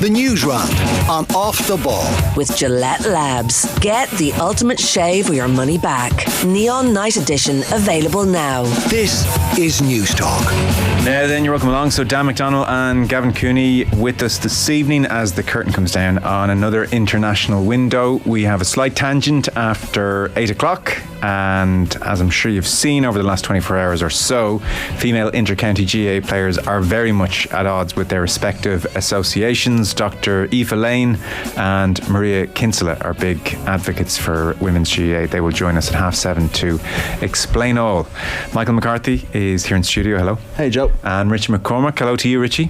The Newsround on Off the Ball. With Gillette Labs. Get the ultimate shave or your money back. Neon Night Edition available now. This is News Talk. Now then, you're welcome along. So Dan McDonnell and Gavin Cooney with us this evening as the curtain comes down on another international window. We have a slight tangent after 8 o'clock, and as I'm sure you've seen over the last 24 hours or so, female inter-county GAA players are very much at odds with their respective associations. Dr. Aoife Lane and Maria Kinsella are big advocates for women's GAA. They will join us at 7:30 to explain all. Michael McCarthy is here in studio. Hello. Hey, Joe. And Richie McCormack. Hello to you, Richie.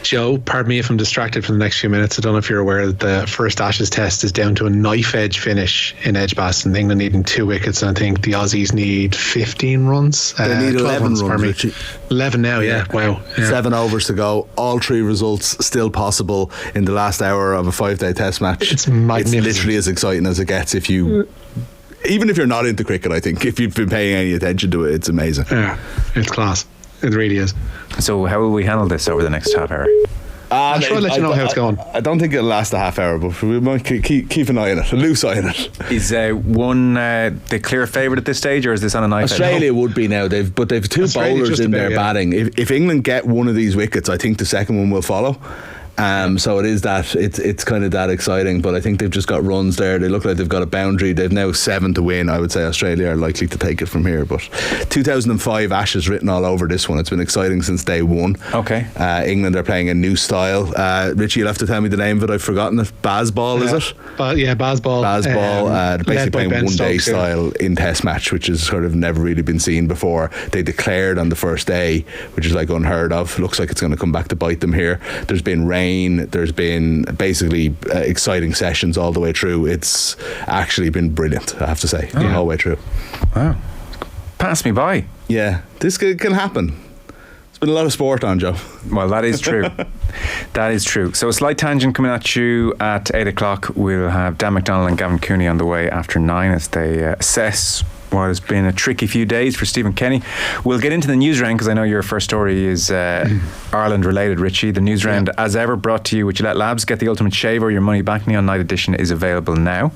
Joe, pardon me if I'm distracted for the next few minutes. I don't know if you're aware that the first Ashes test is down to a knife edge finish in Edgbaston. England needing 2 wickets, and I think the Aussies need 15 runs. They need 11 runs, Richie. 11 now, yeah. Wow. Yeah. 7 overs to go. All 3 results still possible in the last hour of a 5-day test match. It's magnificent. It's literally as exciting as it gets even if you're not into cricket. I think if you've been paying any attention to it, it's amazing. Yeah, it's class. It really is. So how will we handle this over the next half hour? I'll try to let you know how it's going. I don't think it'll last a half hour, but we might keep an eye on it, a loose eye on it. Is one the clear favourite at this stage, or is this on a knife? Australia would be now. They've 2 bowlers in their batting. If England get one of these wickets, I think the second one will follow. So it is that it's kind of that exciting, but I think they've just got runs there. They look like they've got a boundary. They've now 7 to win. I would say Australia are likely to take it from here, but 2005 Ashes written all over this one. It's been exciting since day one. Okay. England are playing a new style. Richie, you'll have to tell me the name of it. I've forgotten it. Bazball, is it? Bazball. They're basically playing one-day style in Test match, which has sort of never really been seen before. They declared on the first day, which is like unheard of. Looks like it's going to come back to bite them here. There's been rain. There's been basically exciting sessions all the way through. It's actually been brilliant, I have to say, the whole way through. Wow. Pass me by. Yeah, this can happen. There's been a lot of sport on, Joe. Well, that is true. That is true. So a slight tangent coming at you at 8 o'clock. We'll have Dan McDonnell and Gavin Cooney on the way after 9 as they assess what has been a tricky few days for Stephen Kenny. We'll get into the news round because I know your first story is Ireland related, Richie. The news round, as ever, brought to you with Gillette Labs. Get the ultimate shave or your money back. Neon Night Edition is available now.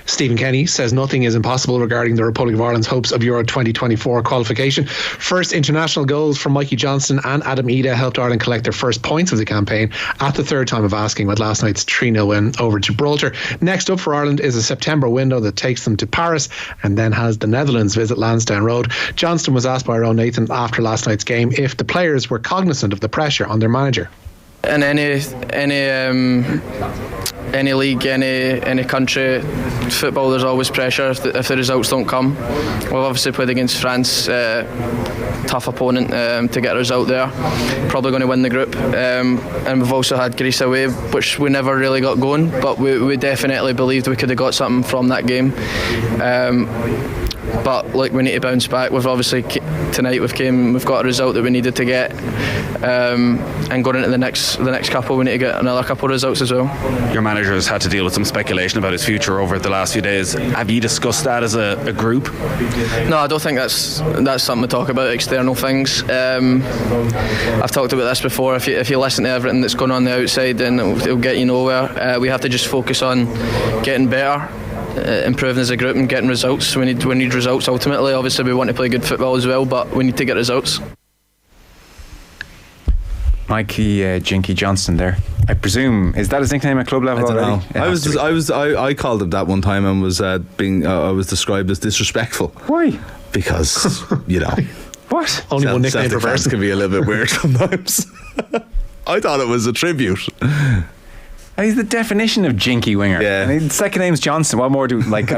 Stephen Kenny says nothing is impossible regarding the Republic of Ireland's hopes of Euro 2024 qualification. First international goals from Mikey Johnston and Adam Ida helped Ireland collect their first points of the campaign at the third time of asking with last night's 3-0 win over Gibraltar. Next up for Ireland is a September window that takes them to Paris and then has the Netherlands visit Lansdowne Road. Johnston was asked by Ron Nathan after last night's game if the players were cognizant of the pressure on their manager. In any league, any country, football, there's always pressure if the results don't come. We've obviously played against France, tough opponent to get a result there. Probably going to win the group, and we've also had Greece away, which we never really got going, but we definitely believed we could have got something from that game. But look, we need to bounce back. We've obviously tonight we've got a result that we needed to get, and going into the next couple, we need to get another couple of results as well. Your manager has had to deal with some speculation about his future over the last few days. Have you discussed that as a group? No, I don't think that's something to talk about, external things. I've talked about this before. If you listen to everything that's going on the outside, then it'll get you nowhere. We have to just focus on getting better, improving as a group and getting results. We need results ultimately. Obviously we want to play good football as well, but we need to get results. Mikey Jinky Johnston there. I presume, is that his nickname at club level already? I called him that one time and was I was described as disrespectful. Why? Because what? Only one nickname per person can be a little bit weird sometimes. I thought it was a tribute. He's the definition of jinky winger. Yeah. And his second name's Johnson. What more do this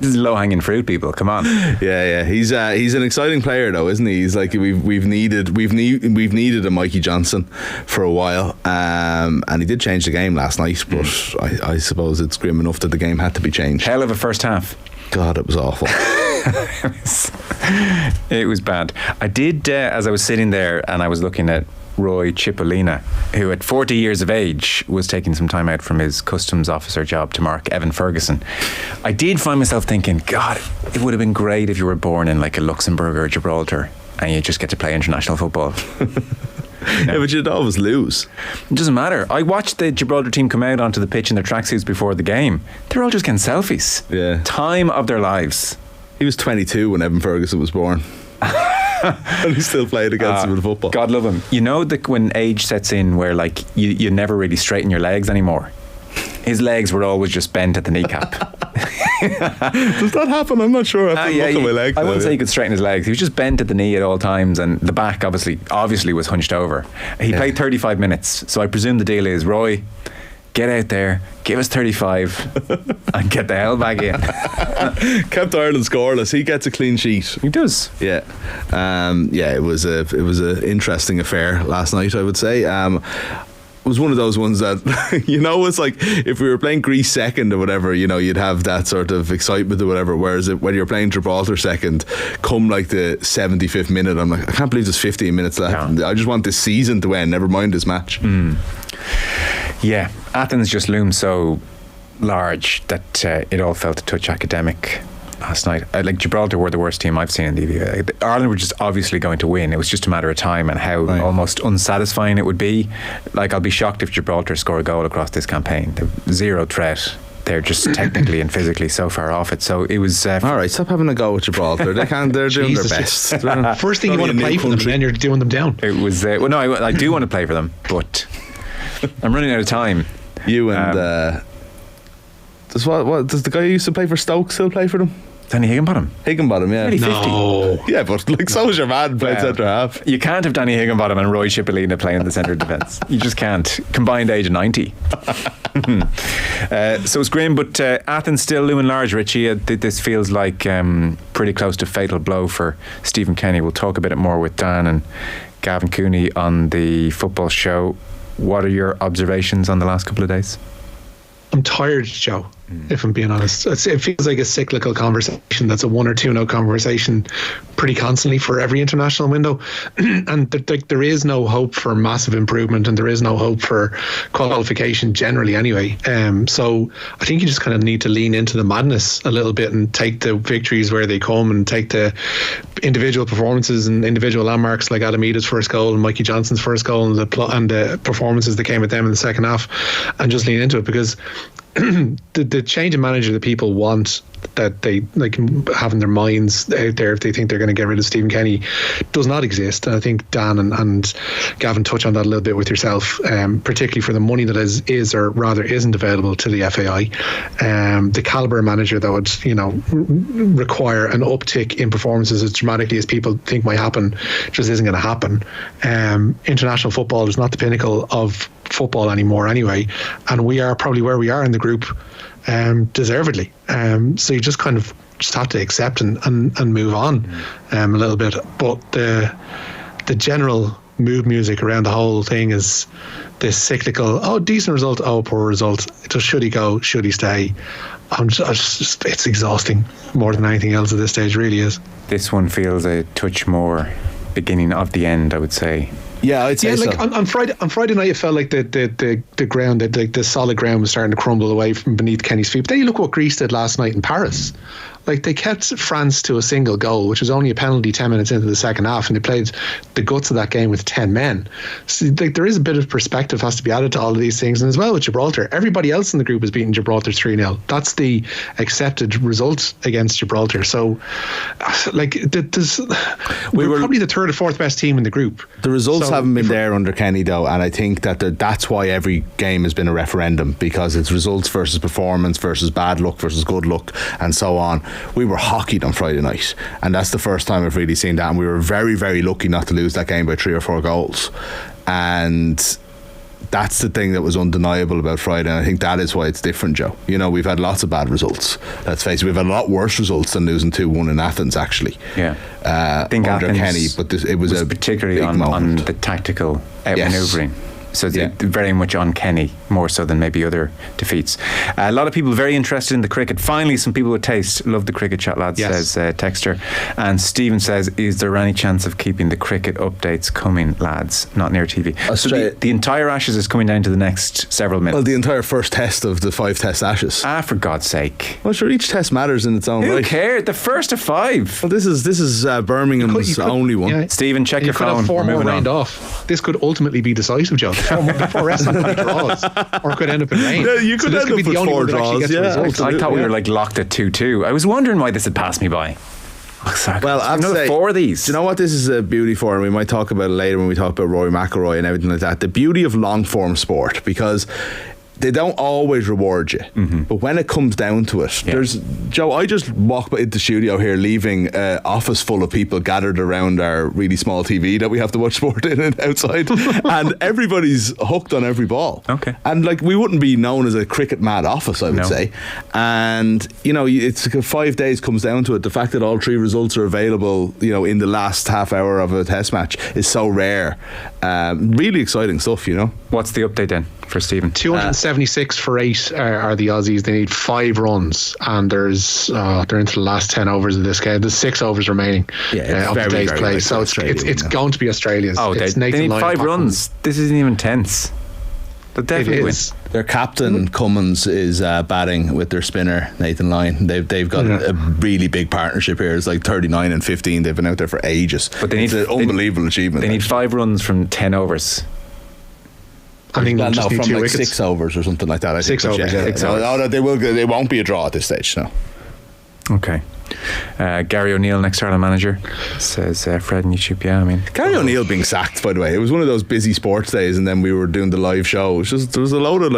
is low hanging fruit, people. Come on. Yeah. He's an exciting player though, isn't he? He's like we've needed a Mikey Johnson for a while, and he did change the game last night. But I suppose it's grim enough that the game had to be changed. Hell of a first half. God, it was awful. It was bad. I did as I was sitting there and I was looking at Roy Cipollina, who at 40 years of age was taking some time out from his customs officer job to mark Evan Ferguson. I did find myself thinking, God, it would have been great if you were born in like a Luxembourg or Gibraltar and you just get to play international football. Yeah, but you'd always lose. It doesn't matter. I watched the Gibraltar team come out onto the pitch in their tracksuits before the game. They're all just getting selfies. Yeah. Time of their lives. He was 22 when Evan Ferguson was born. And he still played against him in football. God love him. You know that when age sets in where like you never really straighten your legs anymore. His legs were always just bent at the kneecap. Does that happen? I'm not sure. I have to look at my legs. I wouldn't say he could straighten his legs. He was just bent at the knee at all times, and the back obviously was hunched over. He played 35 minutes, so I presume the deal is, Roy, get out there, give us 35 and get the hell back in. Kept Ireland scoreless. He gets a clean sheet. He does. Yeah. It was a interesting affair last night, I would say. It was one of those ones that, it's like if we were playing Greece second or whatever, you'd have that sort of excitement or whatever, whereas when you're playing Gibraltar second, come like the 75th minute, I'm like, I can't believe there's 15 minutes left. I just want this season to end, never mind this match. Yeah, Athens just loomed so large that it all felt a touch academic last night. Like Gibraltar were the worst team I've seen in the EVA. Ireland were just obviously going to win. It was just a matter of time and how almost unsatisfying it would be. Like, I'll be shocked if Gibraltar score a goal across this campaign. They're zero threat. They're just technically and physically so far off it. So it was all right, stop having a go with Gibraltar. They're doing their best. First thing you want to play for them, and then you're doing them down. It was I do want to play for them, but I'm running out of time. You and does the guy who used to play for Stoke still play for them? Danny Higginbottom, yeah. No. Yeah, but like, so was your man playing centre half. You can't have Danny Higginbottom and Roy Cipollina playing the centre defence. You just can't. Combined age of 90. So it's grim, but Athens still looming large, Richie. This feels like pretty close to fatal blow for Stephen Kenny. We'll talk a bit more with Dan and Gavin Cooney on the football show. What are your observations on the last couple of days? I'm tired, Joe, if I'm being honest. It feels like a cyclical conversation that's a 1 or 2 conversation pretty constantly for every international window. And there is no hope for massive improvement, and there is no hope for qualification generally anyway. So I think you just kind of need to lean into the madness a little bit and take the victories where they come, and take the individual performances and individual landmarks like Adam Ida's first goal and Mikey Johnson's first goal and the performances that came with them in the second half, and just lean into it, because the change in manager that people want, that they like having their minds out there if they think they're going to get rid of Stephen Kenny, does not exist. And I think Dan and Gavin touch on that a little bit with yourself, particularly for the money that is or rather isn't available to the FAI. The calibre of manager that would require an uptick in performances as dramatically as people think might happen just isn't going to happen. International football is not the pinnacle of football anymore anyway, and we are probably where we are in the group deservedly. So you just kind of have to accept and move on a little bit. But the general mood music around the whole thing is this cyclical, decent result, poor result. Just should he go, should he stay? It's exhausting more than anything else at this stage, really is. This one feels a touch more beginning of the end, I would say. Yeah, I'd say like so. on Friday night, it felt like the ground, the solid ground was starting to crumble away from beneath Kenny's feet. But then you look what Greece did last night in Paris. Like, they kept France to a single goal, which was only a penalty 10 minutes into the second half, and they played the guts of that game with 10 men. So there is a bit of perspective has to be added to all of these things. And as well with Gibraltar, everybody else in the group has beaten Gibraltar 3-0. That's the accepted result against Gibraltar. So, like, we were probably the third or fourth best team in the group. The results haven't been there under Kenny, though, and I think that's why every game has been a referendum, because it's results versus performance versus bad luck versus good luck and so on. We were hockeyed on Friday night, and that's the first time I've really seen that, and we were very, very lucky not to lose that game by 3 or 4 goals. And that's the thing that was undeniable about Friday, and I think that is why it's different, Joe. We've had lots of bad results, let's face it. We've had a lot worse results than losing 2-1 in Athens, actually. Yeah, I think under Athens Kenny, but it was a particularly on the tactical outmanoeuvring. So it's very much on Kenny, more so than maybe other defeats. A lot of people very interested in the cricket. Finally, some people with taste. Love the cricket chat, lads, says Texter. And Stephen says, is there any chance of keeping the cricket updates coming, lads? Not near TV. So the entire Ashes is coming down to the next several minutes. Well, the entire first test of the 5 test Ashes. For God's sake. Well, sure, each test matters in its own right. Who cares? The first of 5. Well, this is Birmingham's only one. Yeah. Stephen, check your phone. You could have 4 more rained off. This could ultimately be decisive, Joe. 4 more before wrestling draws, or could end up in rain. Yeah, you could end up with 4 draws. I thought we were locked at 2-2. I was wondering why this had passed me by. Well, I've another 4 of these. Do you know what this is a beauty for? And we might talk about it later when we talk about Rory McIlroy and everything like that. The beauty of long form sport, because they don't always reward you, but when it comes down to it, there's Joe. I just walked into the studio here, leaving an office full of people gathered around our really small TV that we have to watch sport in and outside, and everybody's hooked on every ball. Okay, and we wouldn't be known as a cricket mad office, I would say. And it's 5 days comes down to it. The fact that all 3 results are available, in the last half hour of a test match is so rare. Really exciting stuff. What's the update then for Stephen? 276 for 8 are the Aussies. They need 5 runs, and they're into the last 10 overs of this game. There's 6 overs remaining of today's play, so it's going to be Australia's. They need 5 runs. This isn't even tense. They'll definitely win. Their captain Cummins is batting with their spinner Nathan Lyon. They've got a really big partnership here. It's 39 and 15. They've been out there for ages. But it's an unbelievable achievement. They need 5 runs from 10 overs. I think from 6 overs or something like that. I 6 think, overs. No, they will. They won't be a draw at this stage. No. Okay. Gary O'Neill, next Ireland manager, says Fred and YouTube. Gary O'Neill being sacked, by the way, it was one of those busy sports days, and then we were doing the live show. It was just, there was a load of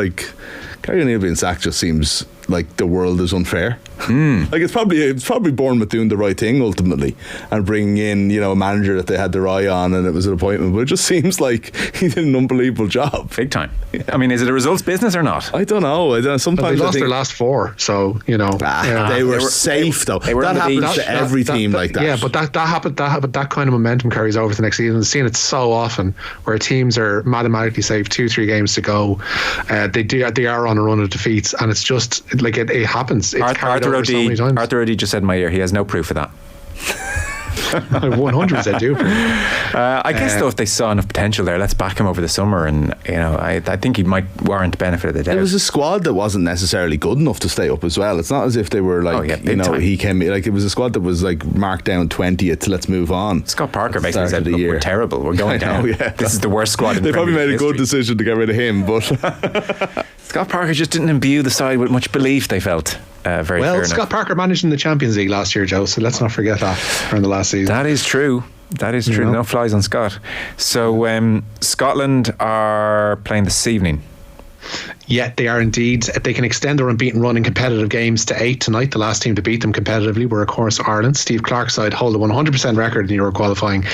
Gary O'Neill being sacked just seems like the world is unfair. It's probably Bournemouth doing the right thing ultimately and bringing in a manager that they had their eye on, and it was an appointment, but it just seems like he did an unbelievable job. Big time. Is it a results business or not? I don't know. Sometimes they lost their last 4, so they were safe though. That happens to every team like that. Yeah, but that happened. That kind of momentum carries over to the next season. I've seen it so often where teams are mathematically safe, 2-3 games to go. They are on a run of defeats, and it's just it happens. It's carried over so many times. Arthur O'D just said in my ear he has no proof of that. I 100% do. I guess though, if they saw enough potential there, let's back him over the summer, and I think he might warrant the benefit of the doubt. It was a squad that wasn't necessarily good enough to stay up as well. It's not as if they were he came it was a squad that was marked down 20th. Let's move on. Scott Parker basically said, "Look, we're terrible. We're going down. This is the worst squad in They probably made a history. good decision to get rid of him, but Scott Parker just didn't imbue the side with much belief, they felt. Very well, Scott Parker managed in the Champions League last year, Joe, so let's not forget that in the last season. That is true. No flies on Scott. So Scotland are playing this evening. Yeah, they are indeed. They can extend their unbeaten run in competitive games to 8 tonight. The last team to beat them competitively were, of course, Ireland. Steve Clark's side hold a 100% record in the Euro qualifying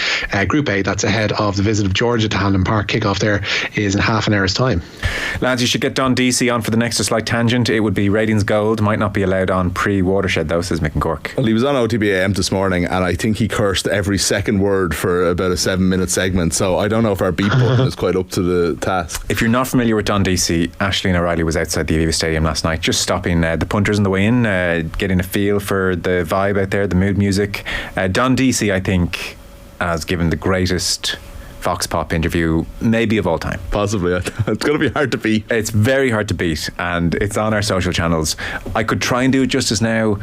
Group A. That's ahead of the visit of Georgia to Hamlin Park. Kickoff there is in half an hour's time. Lads, you should get Don Deasy on for the next slight tangent. It would be ratings gold. Might not be allowed on pre-Watershed though, says Mick and Cork. Well, he was on OTB AM this morning, and I think he cursed every second word for about a 7-minute segment, so I don't know if our beat button is quite up to the task. If you're not familiar with Don Deasy, Aisling O'Reilly was outside the Aviva Stadium last night, just stopping the punters on the way in, getting a feel for the vibe out there, the mood music. Don Deasy, I think, has given the greatest Vox Pop interview maybe of all time. Possibly. It's going to be hard to beat. It's very hard to beat, and it's on our social channels. I could try and do it justice now.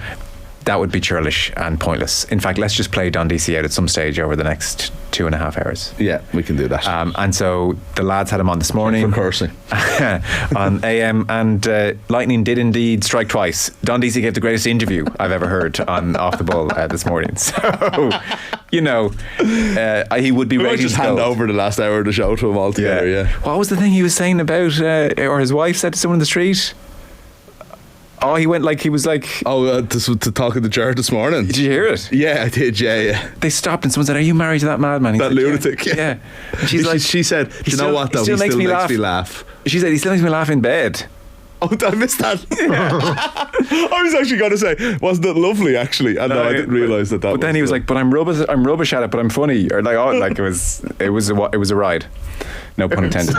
That would be churlish and pointless. In fact, let's just play Don Deasy out at some stage over the next 2.5 hours. Yeah, we can do that. And so the lads had him on this morning for cursing on AM, and lightning did indeed strike twice. Don Deasy gave the greatest interview I've ever heard on Off the Ball this morning. So he would be ready to just hand over the last hour of the show to him altogether. Yeah. What was the thing he was saying about, or his wife said to someone in the street? Oh, he went he was like... to talk in the jar this morning. Did you hear it? Yeah, I did, yeah. They stopped and someone said, "Are you married to that madman?" That lunatic, yeah. And she's she said, "Do you know what though? He still makes me laugh." She said, "He still makes me laugh in bed." Oh, I missed that. I was actually going to say, wasn't it lovely? Actually, and no, I didn't realise that. But then he was like, "But I'm rubbish at it, but I'm funny," or like, "Oh, like it was a ride." No pun intended.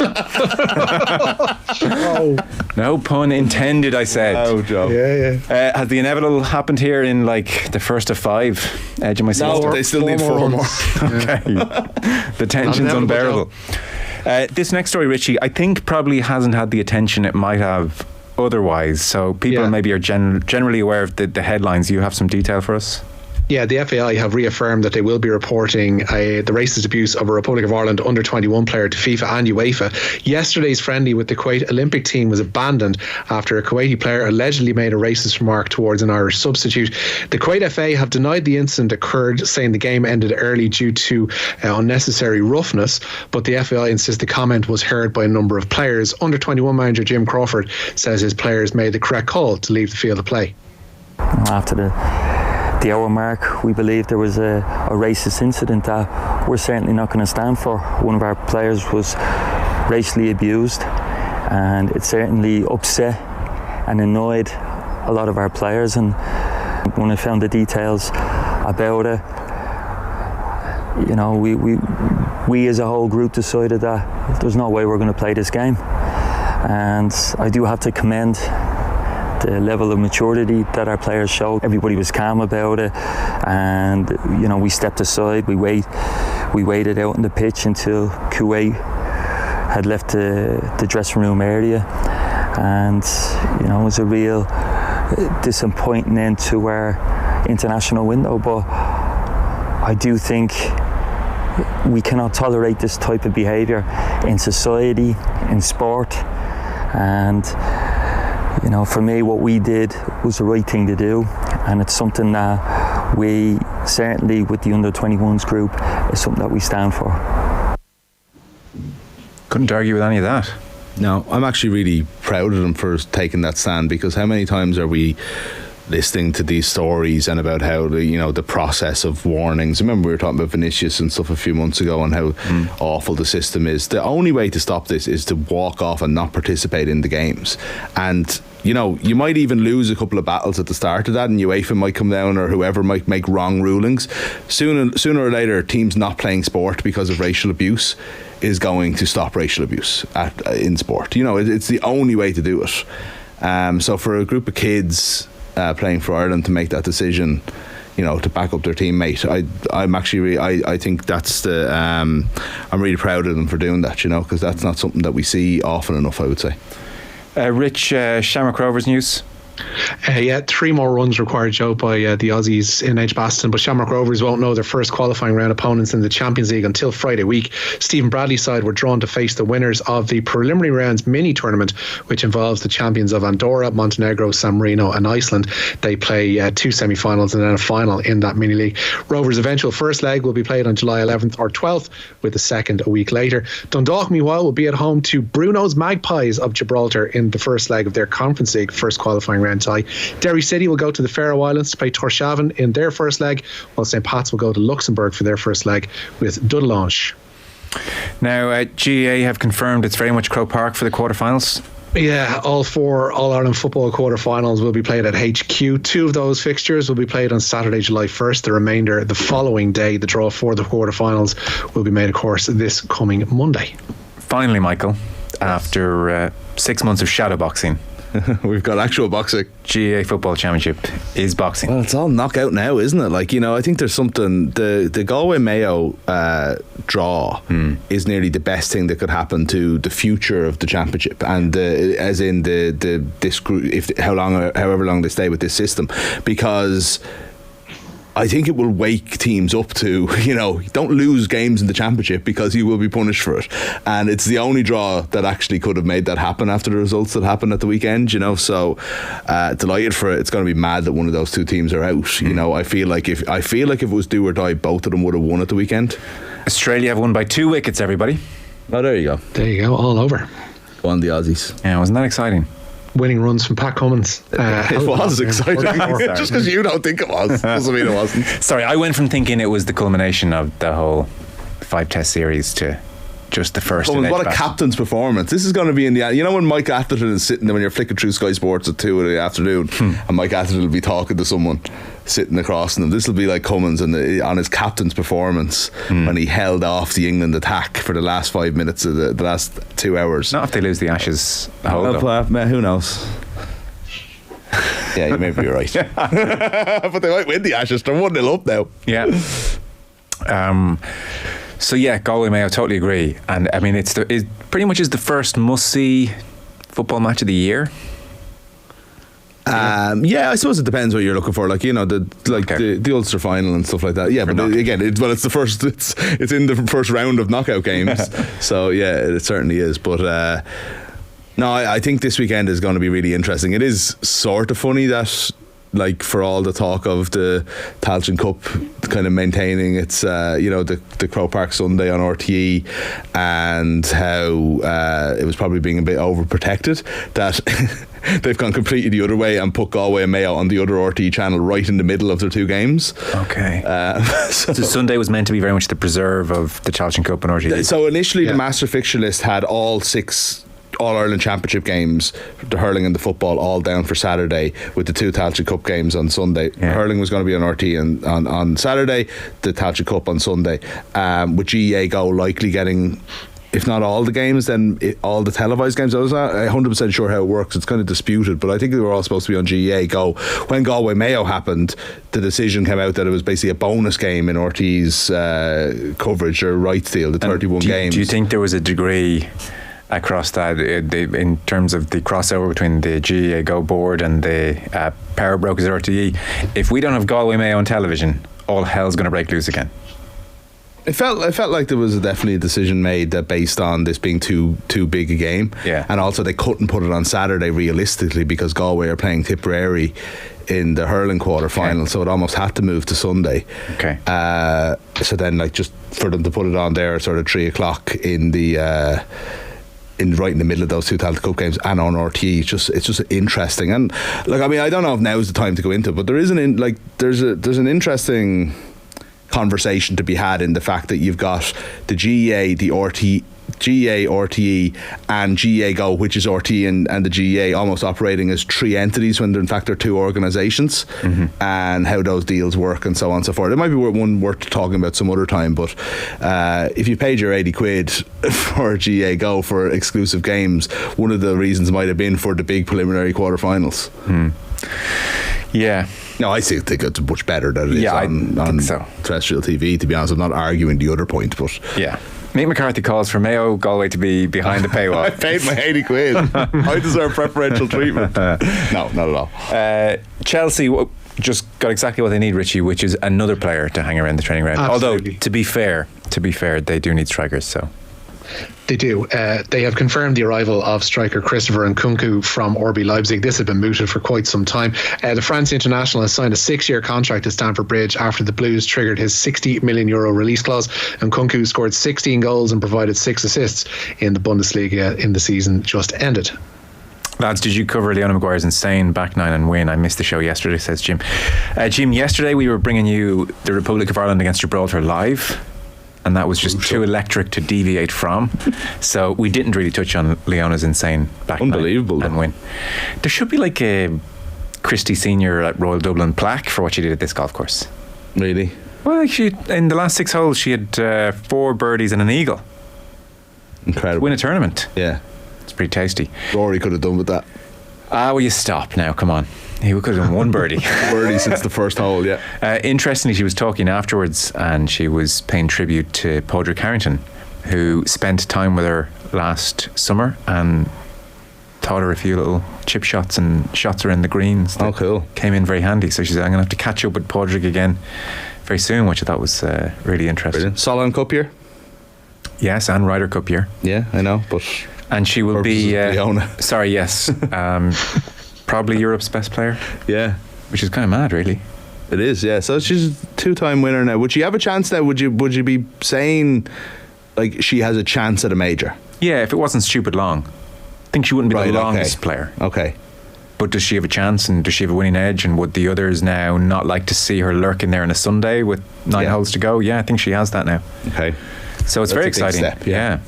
No pun intended, I said. Oh, Joe. Yeah. Has the inevitable happened here in like the first of 5? Edge of my sister? No, they still need 4 more. Okay. The tension's unbearable. This next story, Richie, I think probably hasn't had the attention it might have otherwise. So people maybe are generally aware of the headlines. You have some detail for us? Yeah, the FAI have reaffirmed that they will be reporting the racist abuse of a Republic of Ireland under-21 player to FIFA and UEFA. Yesterday's friendly with the Kuwait Olympic team was abandoned after a Kuwaiti player allegedly made a racist remark towards an Irish substitute. The Kuwait FA have denied the incident occurred, saying the game ended early due to unnecessary roughness, but the FAI insists the comment was heard by a number of players. Under-21 manager Jim Crawford says his players made the correct call to leave the field of play. After the hour mark, we believe there was a racist incident that we're certainly not going to stand for. One of our players was racially abused, and it certainly upset and annoyed a lot of our players. And when I found the details about it, you know, we as a whole group decided that there's no way we're going to play this game. And I do have to commend the level of maturity that our players showed. Everybody was calm about it, and you know, we stepped aside. We waited out on the pitch until Kuwait had left the dressing room area, and you know, it was a real disappointing end to our international window. But I do think we cannot tolerate this type of behaviour in society, in sport, and you know, for me, what we did was the right thing to do, and it's something that we certainly, with the under-21s group, is something that we stand for. Couldn't argue with any of that. No, I'm actually really proud of them for taking that stand, because how many times are we listening to these stories and about how the process of warnings. Remember, we were talking about Vinicius and stuff a few months ago and how awful the system is. The only way to stop this is to walk off and not participate in the games. And you might even lose a couple of battles at the start of that, and UEFA might come down, or whoever might make wrong rulings. Sooner or later, teams not playing sport because of racial abuse is going to stop racial abuse in sport. It's the only way to do it. So for a group of kids playing for Ireland to make that decision, to back up their teammate, I think that's the I'm really proud of them for doing that, because that's not something that we see often enough, I would say. Rich, Shamrock Rovers news? 3 more runs required, Joe, by the Aussies in Edgbaston, but Shamrock Rovers won't know their first qualifying round opponents in the Champions League until Friday week. Stephen Bradley's side were drawn to face the winners of the preliminary rounds mini tournament, which involves the champions of Andorra, Montenegro, San Marino and Iceland. They play 2 semi-finals and then a final in that mini league. Rovers' eventual first leg will be played on July 11th or 12th, with the second a week later. Dundalk, meanwhile, will be at home to Bruno's Magpies of Gibraltar in the first leg of their Conference League first qualifying round tie. Derry City will go to the Faroe Islands to play Tórshavn in their first leg, while St. Pat's will go to Luxembourg for their first leg with Dudelange. Now, GAA have confirmed it's very much Croke Park for the quarterfinals. Yeah, all 4 All-Ireland football quarterfinals will be played at HQ. 2 of those fixtures will be played on Saturday, July 1st. The remainder the following day. The draw for the quarterfinals will be made, of course, this coming Monday. Finally, Michael, after 6 months of shadowboxing, we've got actual boxing. GAA Football Championship is boxing. Well, it's all knockout now, isn't it? I think there's something. The Galway Mayo draw is nearly the best thing that could happen to the future of the championship, and as in this group, however long they stay with this system, because I think it will wake teams up to, don't lose games in the championship because you will be punished for it. And it's the only draw that actually could have made that happen after the results that happened at the weekend, So delighted for it. It's going to be mad that one of those 2 teams are out. I feel like if it was do or die, both of them would have won at the weekend. Australia have won by 2 wickets, everybody. Oh, there you go. There you go, all over. Won the Aussies. Yeah, wasn't that exciting? Winning runs from Pat Cummins. It was exciting. Just because you don't think it was doesn't mean it wasn't. Sorry, I went from thinking it was the culmination of the whole 5-test series to just the first. What a captain's performance! This is going to be in the. You know when Mike Atherton is sitting there when you're flicking through Sky Sports at 2 in the afternoon, and Mike Atherton will be talking to someone sitting across from them. This will be like Cummins on his captain's performance when he held off the England attack for the last 5 minutes of the last 2 hours. Not if they lose the Ashes. Who knows? Yeah, you may be right. But they might win the Ashes. They're 1-0 up now. Yeah. So yeah, Galway Mayo, totally agree. And I mean, it pretty much is the first must-see football match of the year. Yeah, I suppose it depends what you're looking for. Like, you know, the Ulster final and stuff like that. Yeah, but again, it's the first. It's in the first round of knockout games. So yeah, it certainly is. But no, I think this weekend is going to be really interesting. It is sort of funny that, like, for all the talk of the Tailteann Cup kind of maintaining its, the Croke Park Sunday on RTE, and how it was probably being a bit overprotected, that they've gone completely the other way and put Galway and Mayo on the other RTE channel right in the middle of their two games. Okay. So Sunday was meant to be very much the preserve of the Tailteann Cup on RTE. So initially the master fixture list had all 6 All-Ireland Championship games, the hurling and the football, all down for Saturday, with the 2 Tailteann Cup games on Sunday. Hurling was going to be on RT on Saturday, the Tailteann Cup on Sunday, with GEA Go likely getting, if not all the games, then all the televised games. I was not 100% sure how it works. It's kind of disputed, but I think they were all supposed to be on GEA Go. When Galway Mayo happened, the decision came out that it was basically a bonus game in RT's coverage or rights deal, the 31 games. Do you think there was a degree across that in terms of the crossover between the GEA Go board and the power brokers at RTE? If we don't have Galway Mayo on television, all hell's going to break loose again. It felt like there was definitely a decision made that based on this being too big a game, and also they couldn't put it on Saturday realistically because Galway are playing Tipperary in the hurling quarter final, so it almost had to move to Sunday. Okay. So then, like, just for them to put it on there sort of 3 o'clock in the right in the middle of those 2 Tailteann Cup games and on RTE, it's just interesting. And like, I mean, I don't know if now is the time to go into it, but there's an interesting conversation to be had in the fact that you've got the GEA, the GEA, RTE and GEA Go, which is RTE and the GEA, almost operating as 3 entities when in fact they're 2 organisations, and how those deals work and so on and so forth. It might be one worth talking about some other time, but if you paid your 80 quid for GEA Go for exclusive games, one of the reasons might have been for the big preliminary quarterfinals. Yeah. No, I think it's much better than it is on terrestrial TV, to be honest. I'm not arguing the other point, but yeah. Mick McCarthy calls for Mayo Galway to be behind the paywall. I paid my 80 quid. I deserve preferential treatment. No, not at all. Chelsea just got exactly what they need, Richie, which is another player to hang around the training ground. Absolutely. Although, to be fair, they do need strikers, so. They do. They have confirmed the arrival of striker Christopher Nkunku from RB Leipzig. This had been mooted for quite some time. The France international has signed a 6-year contract at Stamford Bridge after the Blues triggered his €60 million release clause. Nkunku scored 16 goals and provided 6 assists in the Bundesliga in the season just ended. Lads, did you cover Leona Maguire's insane back 9 and win? I missed the show yesterday, says Jim. Jim, yesterday we were bringing you the Republic of Ireland against Gibraltar live, and that was just too electric to deviate from. So we didn't really touch on Leona's insane back unbelievable and win. There should be like a Christie Senior at Royal Dublin plaque for what she did at this golf course. Really? Well, like in the last 6 holes she had 4 birdies and an eagle. Incredible. To win a tournament. Yeah. It's pretty tasty. Rory could have done with that. Will you stop now? Come on. He could have done 1 birdie. Birdie since the first hole, yeah. Interestingly, she was talking afterwards and she was paying tribute to Padraig Harrington, who spent time with her last summer and taught her a few little chip shots and shots around the greens. Oh, cool. Came in very handy. So she said, I'm going to have to catch up with Padraig again very soon, which I thought was really interesting. Brilliant. Solheim Cup year? Yes, and Ryder Cup year. Yeah, I know, but... And she will be... sorry, yes. Probably Europe's best player. Yeah. Which is kind of mad, really. It is, yeah. So she's a 2-time winner now. Would she have a chance now? Would you be saying like she has a chance at a major? Yeah, if it wasn't stupid long. I think she wouldn't be the longest player. Okay. But does she have a chance, and does she have a winning edge, and would the others now not like to see her lurking there on a Sunday with 9 holes to go? Yeah, I think she has that now. Okay. So it's very exciting. Step, yeah.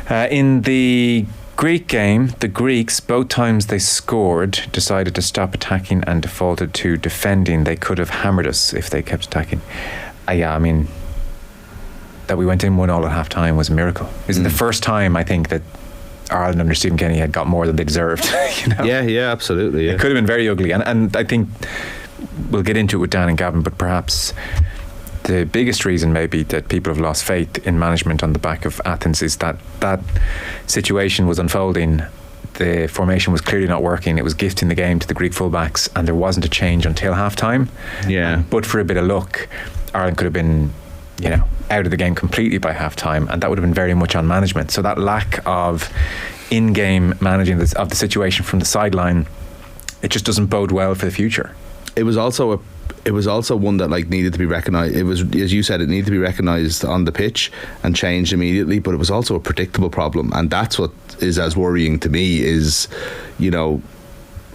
In the Greek game, the Greeks, both times they scored, decided to stop attacking and defaulted to defending. They could have hammered us if they kept attacking. I mean, that we went in 1-1 at half time was a miracle. This is the first time, I think, that Ireland under Stephen Kenny had got more than they deserved. Yeah, absolutely. Yeah. It could have been very ugly. And I think we'll get into it with Dan and Gavin, but perhaps the biggest reason maybe that people have lost faith in management on the back of Athens is that situation was unfolding. The formation was clearly not working. It was gifting the game to the Greek fullbacks, and there wasn't a change until half time. Yeah. But for a bit of luck, Ireland could have been, out of the game completely by half time, and that would have been very much on management. So that lack of in-game managing of the situation from the sideline, it just doesn't bode well for the future. It was also one that needed to be recognised. It was, as you said, it needed to be recognised on the pitch and changed immediately, but it was also a predictable problem, and that's what is as worrying to me is,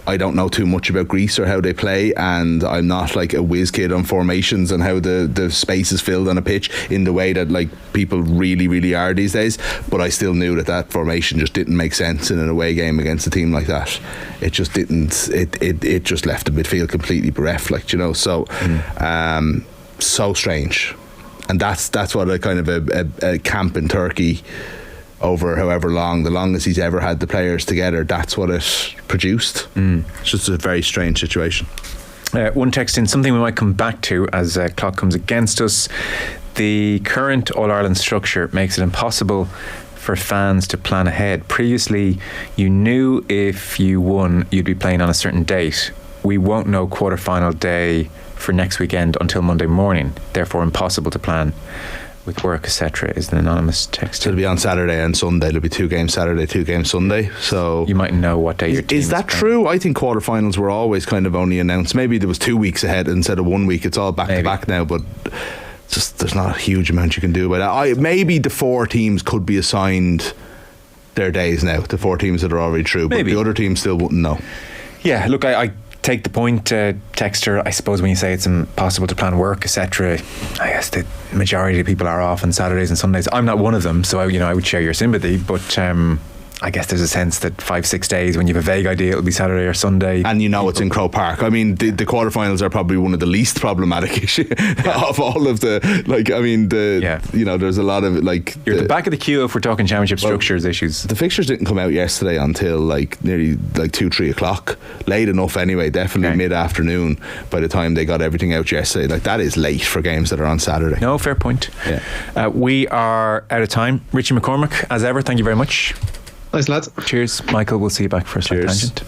I don't know too much about Greece or how they play, and I'm not a whiz kid on formations and how the space is filled on a pitch in the way that people really, really are these days. But I still knew that formation just didn't make sense in an away game against a team like that. It just didn't. It just left the midfield completely bereft, So, so strange, and that's what a kind of a camp in Turkey over however long, the longest he's ever had the players together, that's what it produced. It's just a very strange situation. One text in, something we might come back to as clock comes against us. The current All-Ireland structure makes it impossible for fans to plan ahead. Previously, you knew if you won, you'd be playing on a certain date. We won't know quarter-final day for next weekend until Monday morning, therefore impossible to plan with work, etc. is an anonymous text. It'll be on Saturday and Sunday. There'll be 2 games Saturday, 2 games Sunday. So you might know what day your team is that playing. True? I think quarterfinals were always kind of only announced. Maybe there was 2 weeks ahead instead of 1 week. It's all back to back now, but just there's not a huge amount you can do about it. Maybe the 4 teams could be assigned their days now. The 4 teams that are already through, but the other teams still wouldn't know. Yeah, look, I take the point, Texter. I suppose when you say it's impossible to plan work, etc., I guess the majority of people are off on Saturdays and Sundays. I'm not one of them, so I would share your sympathy, but I guess there's a sense that 5-6 days, when you have a vague idea it'll be Saturday or Sunday, and it's in Croke Park. I mean, the quarterfinals are probably one of the least problematic issue of all of the there's a lot of you're at the back of the queue if we're talking championship structures issues. The fixtures didn't come out yesterday until nearly 2-3 o'clock, late enough anyway, definitely mid-afternoon by the time they got everything out yesterday. That is late for games that are on Saturday. No, fair point. We are out of time. Richie McCormack, as ever, thank you very much. Nice, lads. Cheers, Michael. We'll see you back for a slight tangent.